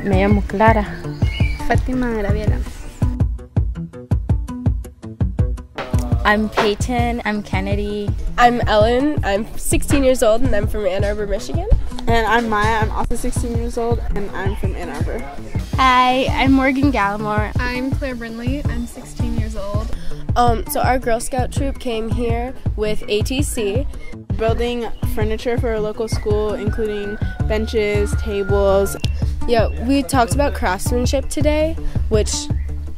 Me llamo Clara. Fátima Graviela. I'm Peyton. I'm Kennedy. I'm Ellen. I'm 16 years old and I'm from Ann Arbor, Michigan. And I'm Maya. I'm also 16 years old and I'm from Ann Arbor. Hi, I'm Morgan Gallimore. I'm Claire Brindley. I'm 16 years old. So our Girl Scout troop came here with ATC. Building furniture for a local school, including benches, tables. Yeah, we talked about craftsmanship today, which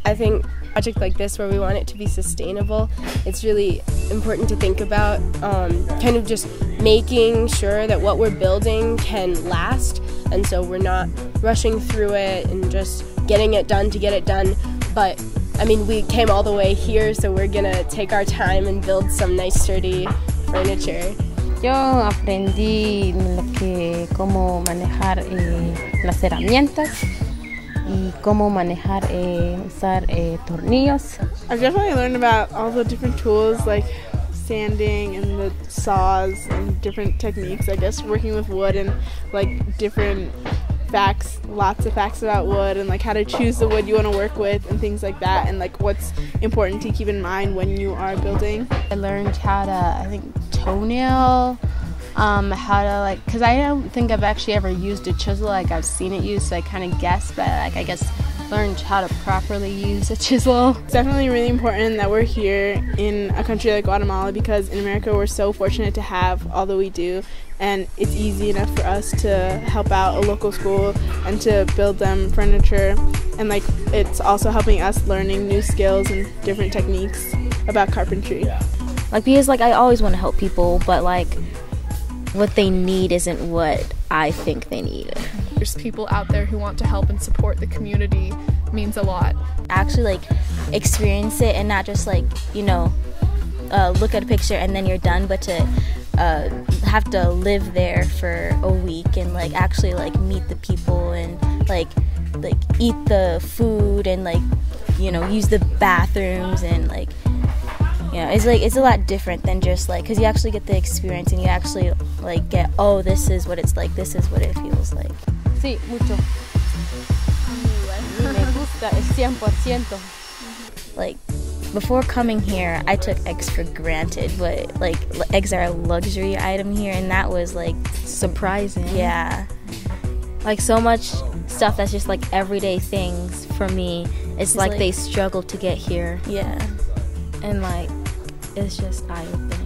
I think a project like this where we want it to be sustainable, it's really important to think about kind of just making sure that what we're building can last, and so we're not rushing through it and just getting it done to get it done. But I mean, we came all the way here, so we're gonna take our time and build some nice sturdy furniture. Yo aprendí cómo manejar las herramientas y cómo manejar usar tornillos. I've definitely learned about all the different tools like sanding and the saws and different techniques, I guess, working with wood and like different facts, lots of facts about wood and like how to choose the wood you want to work with and things like that, and like what's important to keep in mind when you are building. I learned how to, I think, toenail, how to like, because I don't think I've actually ever used a chisel. Like I've seen it used, so I kind of guess, but like I guess learned how to properly use a chisel. It's definitely really important that we're here in a country like Guatemala, because in America we're so fortunate to have all that we do, and it's easy enough for us to help out a local school and to build them furniture, and like it's also helping us learning new skills and different techniques about carpentry. Like, because like I always want to help people, but like what they need isn't what I think they need. There's people out there who want to help and support the community. Means a lot. Actually like experience it and not just like, you know, look at a picture and then you're done, but to have to live there for a week and like actually like meet the people and like eat the food and like, you know, use the bathrooms and like, you know, it's a lot different than just like, because you actually get the experience and you actually like get, oh, this is what it's like, this is what it feels like. Sí, mucho. Me gusta, es 100%. Like, before coming here, I took eggs for granted, but like eggs are a luxury item here, and that was like surprising. Yeah, like so much stuff that's just like everyday things for me. It's like they struggle to get here. Yeah, and like it's just eye-opening.